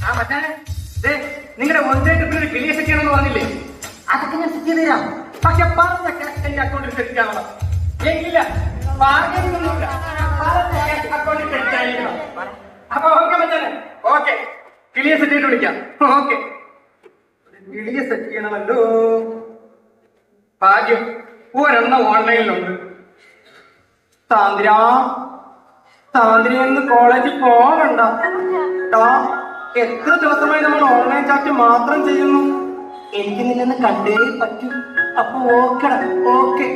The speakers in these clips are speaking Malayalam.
ആ മച്ചാനെ, നിങ്ങളുടെ ഓൺലൈൻ ട്രിപ്പിൽ ക്ലിയർ സെറ്റ് ചെയ്യണമെന്ന് പറഞ്ഞില്ലേ? അതൊക്കെ ഞാൻ സെറ്റ് ചെയ്ത് തരാം. പക്ഷെ പറഞ്ഞ ക്യാഷ് എന്റെ അക്കൗണ്ടിൽ സെറ്റ് ആവണം. എങ്കില്ല അക്കൗണ്ടിൽ സെറ്റ് ആയിരിക്കണം. അപ്പൊ ഓക്കെ മച്ചാനെ, ഓക്കെ ക്ലിയർ സെറ്റ് ചെയ്തിട്ട് വിളിക്കാം. ഓക്കെ, ക്ലിയർ സെറ്റ് ചെയ്യണമല്ലോ. ഭാഗ്യം ഒരെണ്ണം ഓൺലൈനിലുണ്ട്. താന്ത്രിന്ന് കോളേജിൽ പോകണ്ട. എത്ര ദിവസമായി നമ്മൾ ഓൺലൈൻ ചാറ്റ് മാത്രം ചെയ്യുന്നു. എനിക്ക് നിന്നെ കണ്ടേ പറ്റൂ. അപ്പൊ ഓക്കെടാ, ഓക്കെ.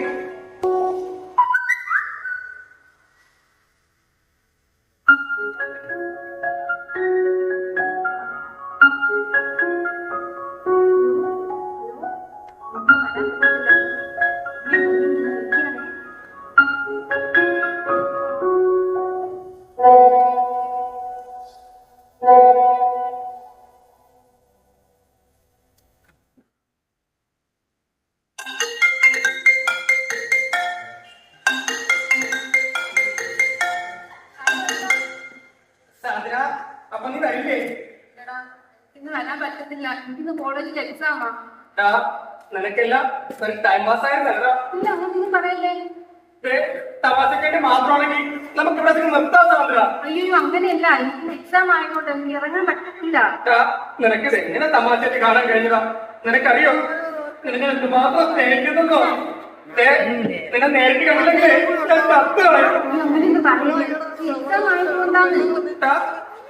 അപ്പൊ നീ വരില്ലേ? ഇന്ന് വരാൻ പറ്റത്തില്ല, എനിക്കിന്ന് കോളേജിൽ എക്സാമാ. നിനക്കല്ല ഒരു ടൈം പാസ് ആയിരുന്നല്ലോ. ഇല്ല, അങ്ങനെ പറയല്ലേ. തമാശക്കേണ്ടി മാത്രമാണെങ്കിൽ നമുക്ക് ഇവിടെ നിർത്താൻ സാധ്യത. അയ്യോ അങ്ങനെയല്ല, എനിക്ക് എക്സാം ആയതുകൊണ്ട് എനിക്ക് ഇറങ്ങാൻ പറ്റത്തില്ല. നിനക്ക് എങ്ങനെ തമാശയായിട്ട് കാണാൻ കഴിഞ്ഞതാ? നിനക്കറിയോ നിന്നെ എന്തുമാത്രം സ്നേഹിക്കുന്നോ? നിന്നെ നേരിട്ട് കണ്ടില്ലെങ്കിൽ അങ്ങനെയൊന്നും പറയല്ലേ, എക്സാം ആയതുകൊണ്ടാണ്.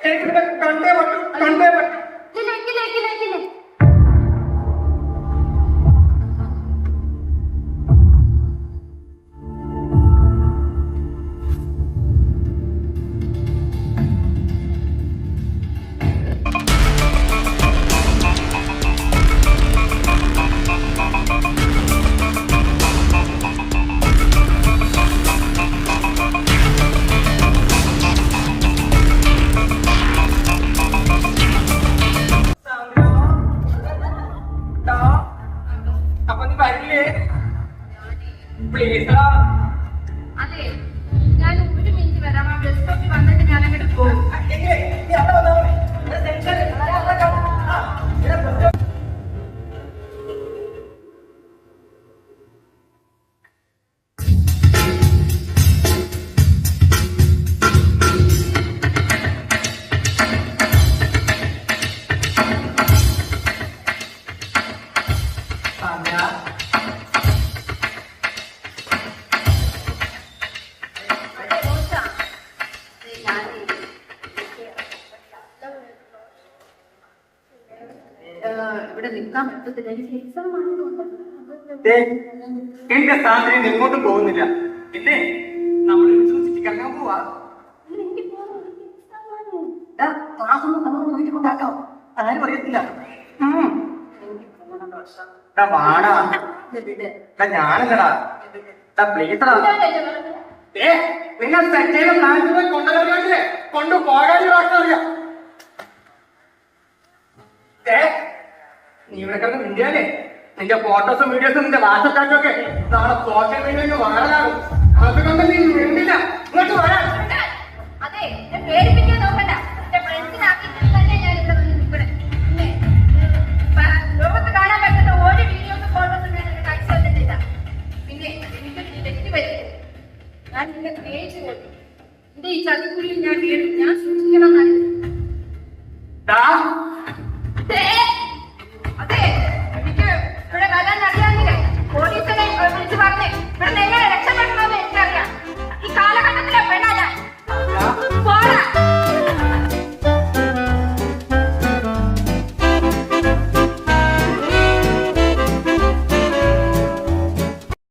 എനിക്ക് കണ്ടേ പറ്റും, കണ്ടേ പറ്റും. അപ്പൊ നീ വരില്ലേ പ്ലീസ്? അതെ, ഞാൻ ഒരു മിനിറ്റ് വരാം. ആ ബസ് സ്റ്റോപ്പിൽ വന്നിട്ട് ഞാൻ അങ്ങോട്ട് പോകും. ഇവിടെ നിൽക്കാൻ പറ്റത്തില്ല, എനിക്ക് എക്സാം ആയതുകൊണ്ട്. എന്റെ സ്ഥാനത്തിന് എങ്ങോട്ടും പോകുന്നില്ല. പിന്നെ നമ്മൾ കറങ്ങാൻ പോവാ. വീട്ടിലുണ്ടാക്കാം, ആരും അറിയത്തില്ല. വാടാ, ഞാനല്ലടാ പ്ലീസടാ. നിങ്ങൾ സെറ്റേലും നാട്ടിൽ കൊണ്ടുവരാറില്ലേ? കൊണ്ടുപോകാനും അറിയാം. നീ ഇവിടെ കിടന്ന് ഇന്ത്യയിലെ നിന്റെ ഫോട്ടോസും വീഡിയോസും നിന്റെ വാട്സപ്പ് ഒക്കെ നാളെ സോഷ്യൽ മീഡിയയിൽ വൈറലാകും. അതുകൊണ്ട് നീ വേണ്ടില്ല ഇങ്ങോട്ട് വരാൻ. അതെ, പേടിപ്പിക്കാൻ നോക്കാൻ